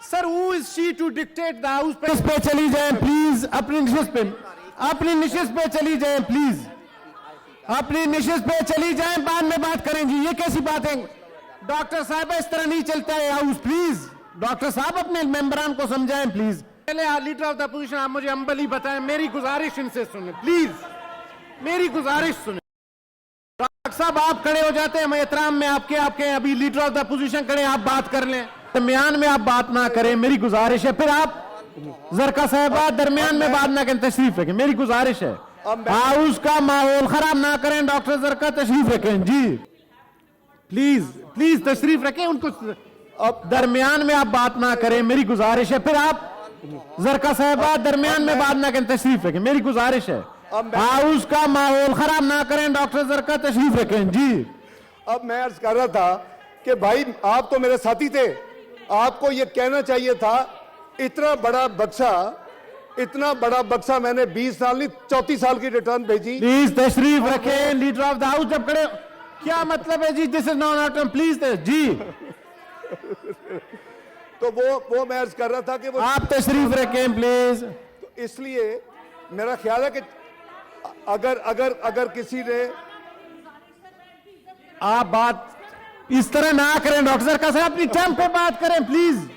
Sir who is she to dictate the house पे चली जाएं प्लीज, अपनी निशिस्त पे चली जाएं प्लीज, अपनी निशिस्त पे चली जाएं, बाद में बात करेंगी। ये कैसी बात है डॉक्टर साहब, इस तरह नहीं चलता है हाउस। प्लीज डॉक्टर साहब अपने मेंबरान को समझाएं प्लीज। पहले लीडर ऑफ द अपोजिशन आप मुझे अम्बली बताएं, मेरी गुजारिश इनसे सुने प्लीज, मेरी गुजारिश सुने। डॉक्टर साहब आप खड़े हो जाते हैं, मैं एहतराम में आपके अभी लीडर ऑफ द अपोजिशन खड़े, आप बात कर लें, दरमियान में आप बात ना करें, मेरी गुजारिश है। फिर आप जरका साहबा दरमियान में बात ना करें, तशरीफ रखें, मेरी गुजारिश है। हाउस का माहौल खराब ना करें। डॉक्टर जरका तशरीफ रखें जी, प्लीज प्लीज तशरीफ रखें, उनको अब दरमियान में आप बात ना करें, मेरी गुजारिश है। फिर आप जरका साहबा दरमियान में बात ना करें, तशरीफ रखें, मेरी गुजारिश है। हाउस का माहौल खराब ना करें। डॉक्टर जरका तशरीफ रखें जी। अब मैं अर्ज कर रहा था कि भाई आप तो मेरे साथी थे, आपको ये कहना चाहिए था, इतना बड़ा बक्सा मैंने 20 साल नहीं 34 साल की रिटर्न भेजी। प्लीज तशरीफ रखें लीडर ऑफ द हाउस जब खड़े। क्या मतलब है जी, दिस इज नॉट प्लीज जी। तो वो मैं अर्ज कर रहा था कि वो आप तशरीफ रखें प्लीज। तो इसलिए मेरा ख्याल है कि अगर किसी ने आप बात इस तरह ना करें। डॉक्टर साहब अपनी टर्म पे बात करें प्लीज।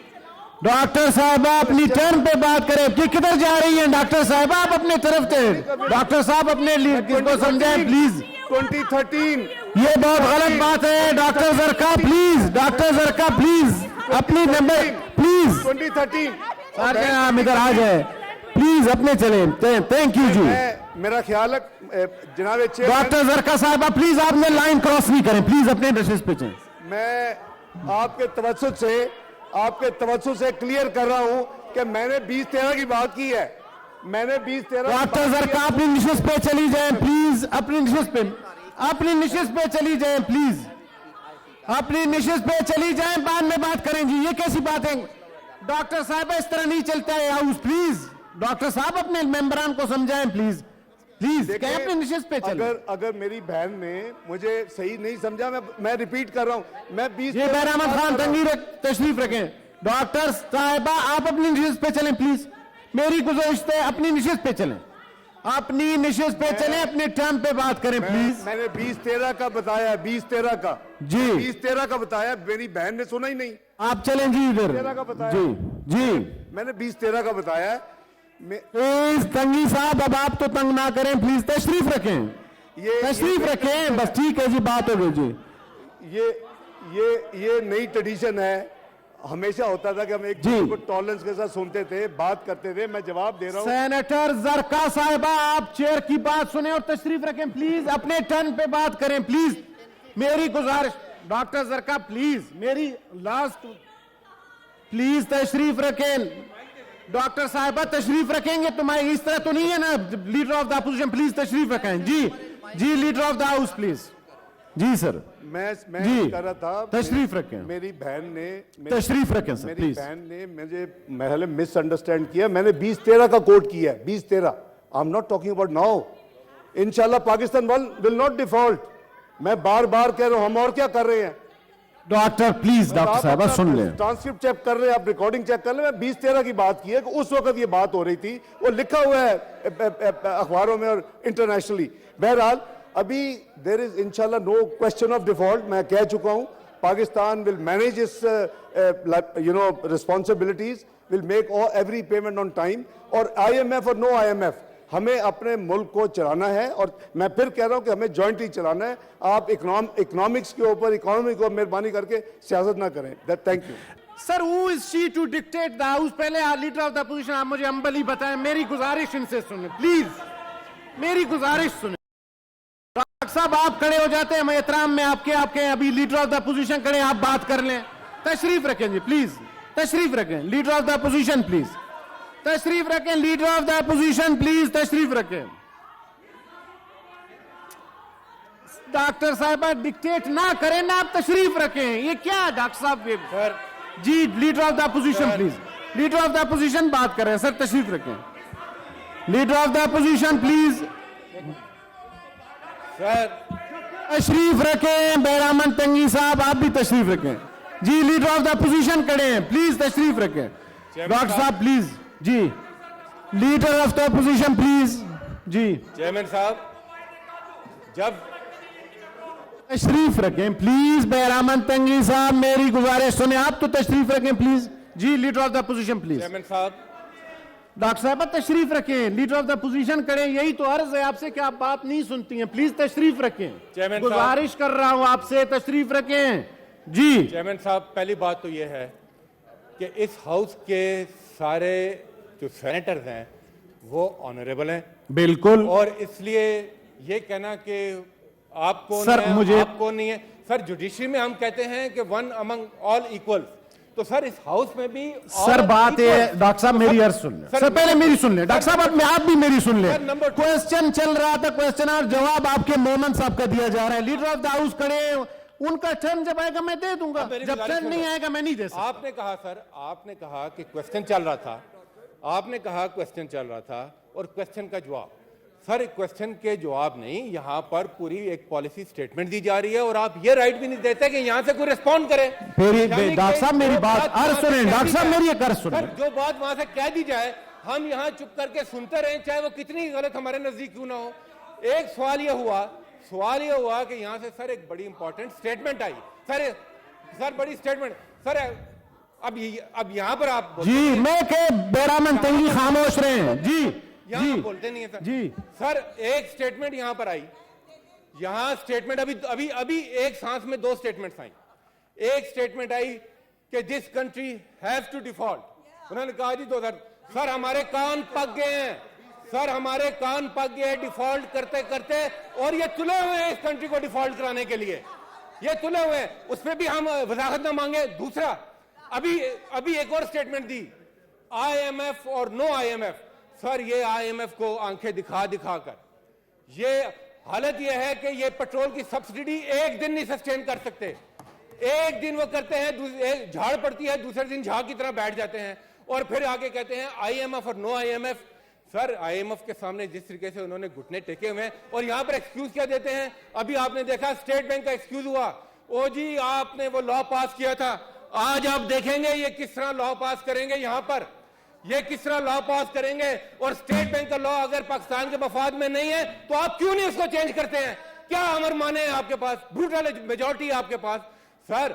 डॉक्टर साहब अपनी टर्म पे बात करें कि किधर जा रही हैं। डॉक्टर साहब आप अपने तरफ थे, डॉक्टर साहब अपने को समझाएं प्लीज। 2013 ये बहुत गलत बात है। डॉक्टर जरका प्लीज, डॉक्टर जरका प्लीज अपनी नंबर प्लीज 2013 आप इधर आ जाए प्लीज, अपने चले। थैंक यू जी। मेरा ख्याल है जनाब डॉक्टर जरका साहब प्लीज आपने लाइन क्रॉस नहीं करें, प्लीज अपने ड्रेसेस पे चलें। मैं आपके तवज्जुह से क्लियर कर रहा हूं कि मैंने 2013 की बात की है। मैंने 2013 डॉक्टर जरका अपनी निशिस्त पे चली जाए प्लीज, अपनी निशिस्त पे चली जाए प्लीज, अपनी निशिस्त पे चली जाए, बाद में बात करेंगी। ये कैसी बात है डॉक्टर साहब, इस तरह नहीं चलता है हाउस। प्लीज डॉक्टर साहब अपने मेंबरान को समझाएं प्लीज, प्लीज अपनी निशिस्त पे चलें। अगर मेरी बहन ने मुझे सही नहीं समझा, मैं रिपीट कर रहा हूं, मैं 20 ये बहरामद खान तंगी तशरीफ रखें। डॉक्टर साहिबा आप अपनी निशिस्त पे चलें प्लीज, मेरी गुजारिश है अपनी निशिस्त पे चलें, अपनी निशिस्त पे चलें, अपने टर्म पे बात करें प्लीज। मैंने 2013 का बताया, 2013 का जी, 2013 का बताया, मेरी बहन ने सुना ही नहीं। आप चलें जी इधर जी जी। मैंने 2013 का बताया। प्लीज तंगी साहब अब आप तो तंग ना करें प्लीज, तशरीफ रखें, तशरीफ रखें, बस ठीक है जी, बात हो गई जी। ये नई ट्रेडिशन है, हमेशा होता था कि हम एक दूसरे को टॉलरेंस के साथ सुनते थे, बात करते थे। मैं जवाब दे रहा हूं। सेनेटर जरका साहिबा आप चेयर की बात सुने और तशरीफ रखें प्लीज, अपने टर्न पे बात करें प्लीज, मेरी गुजारिश। डॉक्टर जरका प्लीज, मेरी लास्ट प्लीज तशरीफ रखें। डॉक्टर साहिबा तशरीफ रखेंगे, तुम्हारी इस तरह तो नहीं है ना। Leader of the opposition please तशरीफ रखें जी जी। Leader of the house please जी। सर मैं जी कर रहा था, तशरीफ रखें। मेरी बहन ने तशरीफ रखें सर मेरी प्लीज। बहन ने मुझे मिसअंडरस्टैंड किया। मैंने 2013 का कोट किया है, 2013। I am not talking about now. इंशाल्लाह पाकिस्तान विल नॉट डिफॉल्ट। मैं बार बार कह रहा हूं, हम और क्या कर रहे हैं। डॉक्टर प्लीज, डॉक्टर साहब सुन लें, ट्रांसक्रिप्ट चेक कर रहे हैं, आप रिकॉर्डिंग चेक कर लें। मैं 2013 की बात की है कि उस वक्त ये बात हो रही थी, वो लिखा हुआ है अखबारों में और इंटरनेशनली। बहरहाल अभी देयर इज इंशाल्लाह नो क्वेश्चन ऑफ डिफॉल्ट। मैं कह चुका हूं Pakistan will manage it's responsibilities, will make every payment on time. और IMF और नो IMF, हमें अपने मुल्क को चलाना है। और मैं फिर कह रहा हूं कि हमें जॉइंटली चलाना है। आप इकोनॉमिक्स के ऊपर, इकोनॉमी को मेहरबानी करके सियासत ना करें। Thank you. Sir who is she to dictate the house. पहले लीडर ऑफ द अपोजिशन आप मुझे अम्बली बताएं, मेरी गुजारिश इनसे सुने प्लीज, मेरी गुजारिश सुने। डॉक्टर साहब आप खड़े हो जाते हैं, मैं एहतराम में आपके अभी लीडर ऑफ द अपोजिशन खड़े, आप बात कर लें, तशरीफ रखें जी प्लीज, तशरीफ रखें। Leader of the opposition please तशरीफ रखें, leader of the opposition please तशरीफ रखें। डॉक्टर साहब डिक्टेट ना करें ना, आप तशरीफ रखें। ये क्या डॉक्टर साहब सर जी। Leader of the opposition please, leader of the opposition बात कर रहे हैं सर, तशरीफ रखें। Leader of the opposition please sir तशरीफ रखें। बहरामन तंगी साहब आप भी तशरीफ रखें, जी लीडर ऑफ द अपोजिशन खड़े हैं, प्लीज तशरीफ रखें। डॉक्टर साहब प्लीज जी, leader of the opposition please जी चेयरमैन साहब, जब तशरीफ रखें प्लीज। बहरामन तंगी साहब मेरी गुजारिश सुने, आप तो तशरीफ रखें प्लीज। जी leader of the opposition please. Chairman साहब, डॉक्टर साहब तशरीफ रखें, लीडर ऑफ द अपोजिशन खड़े, यही तो अर्ज है आपसे कि आप बात नहीं सुनती हैं, प्लीज तशरीफ रखें। चेयरमैन साहब। गुजारिश कर रहा हूं आपसे, तशरीफ रखें जी। चेयरमैन साहब, पहली बात तो यह है कि इस हाउस के सारे जो सेनेटर्स हैं वो ऑनरेबल हैं, बिल्कुल। और इसलिए ये कहना कि आपको सर, नहीं है, मुझे- आपको नहीं है, सर जुडिशरी में हम कहते हैं कि वन अमंग ऑल इक्वल, तो सर इस हाउस में भी सर all बात है, equal। डॉक्टर साहब मेरी अर्ज सुन लें। सर पहले मेरी सुन लें डॉक्टर साहब, आप भी मेरी सुन लें। Sir, number 2। क्वेश्चन चल रहा था, क्वेश्चन और जवाब आपके मोमन साहब का दिया जा रहा है। लीडर ऑफ द हाउस खड़े हैं, उनका टर्न जब आएगा मैं दे दूंगा, मेरी जब गुजारिश टर्न नहीं सुनो। आएगा मैं नहीं दे सकता। आपने कहा सर, आपने कहा कि क्वेश्चन चल रहा था, आपने कहा क्वेश्चन चल रहा था और क्वेश्चन का जवाब, सर क्वेश्चन के जवाब नहीं, यहाँ पर पूरी एक पॉलिसी स्टेटमेंट दी जा रही है और आप ये राइट भी नहीं देते कि यहाँ से कोई रिस्पॉन्ड करे। मेरी यानी डॉक्टर कि साहब मेरी जो बात वहाँ अर्ज से सुनें, कह डॉक्टर दी साहब जाए- मेरी एक अर्ज सुनें। सर, जो बात वहां से कह दी जाए हम यहाँ चुप करके सुनते रहे, चाहे वो कितनी गलत हमारे नजदीक क्यों ना हो। एक सवाल ये हुआ कि यहाँ से सर एक बड़ी इंपॉर्टेंट स्टेटमेंट आई, सर बड़ी स्टेटमेंट, सर अब यहाँ पर आप जी मैं के बेरामन तंगी खामोश रहे हैं जी यहाँ जी आप बोलते नहीं है सर। जी सर एक स्टेटमेंट यहाँ पर आई, यहाँ स्टेटमेंट अभी एक सांस में 2 स्टेटमेंट्स आई। एक स्टेटमेंट आई कि this country has to default, उन्होंने कहा जी 2000, सर हमारे कान पक गए हैं, सर हमारे कान पक गए डिफॉल्ट करते करते, और ये तुले हुए हैं इस कंट्री को डिफॉल्ट कराने के लिए, ये तुले हुए हैं, उसमें भी हम वजाहत ना मांगे। दूसरा अभी एक और स्टेटमेंट दी, आईएमएफ और नो आईएमएफ। सर ये आईएमएफ को आंखें दिखा कर, ये हालत ये है कि ये पेट्रोल की सब्सिडी एक दिन नहीं सस्टेन कर सकते, एक दिन वो करते हैं, झाड़ पड़ती है, दूसरे दिन झाड़ की तरह बैठ जाते हैं, और फिर आगे कहते हैं आईएमएफ और नो आईएमएफ। सर आईएमएफ के सामने जिस तरीके से उन्होंने घुटने टेके हुए हैं, और यहां पर एक्सक्यूज क्या देते हैं, अभी आपने देखा स्टेट बैंक का एक्सक्यूज हुआ, ओ जी आपने वो लॉ पास किया था, आज आप देखेंगे ये किस तरह लॉ पास करेंगे, यहां पर ये किस तरह लॉ पास करेंगे, और स्टेट बैंक का लॉ अगर पाकिस्तान के मफाद में नहीं है तो आप क्यों नहीं उसको चेंज करते हैं? क्या अमर माने है आपके पास, ब्रूटल मेजॉरिटी है आपके पास। सर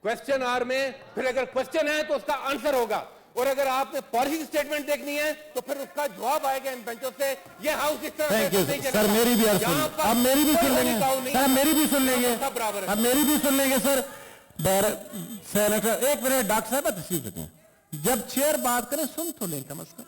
क्वेश्चन आर में फिर अगर क्वेश्चन है तो उसका आंसर होगा, और अगर आपने पॉलिसी स्टेटमेंट देखनी है तो फिर उसका जवाब आएगा इन बेंचों से। ये हाउस इस तरह थैंक यू नहीं सर, चलेगा। मेरी भी अर्ज यहाँ सुन, पर अब मेरी भी कोई सुन लेंगे भड़काऊ नहीं सर, है। अब मेरी भी सुन लेंगे, सब बराबर है। अब मेरी भी सुन लेंगे सर। सेनेटर एक मिनट, डॉक्टर साहब तशरीफ रखें, जब चेयर बात करें सुन तो लें कम से कम।